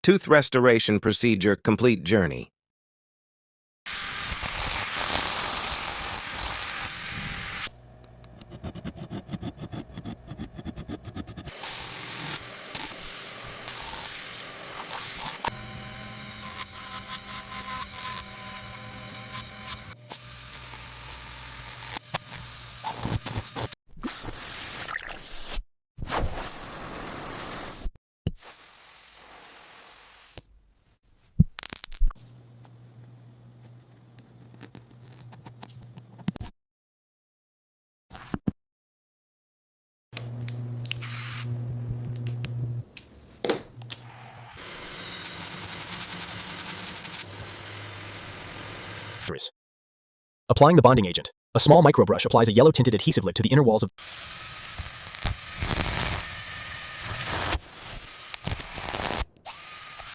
Tooth restoration procedure complete journey. Applying the bonding agent. A small microbrush applies a yellow tinted adhesive lick to the inner walls of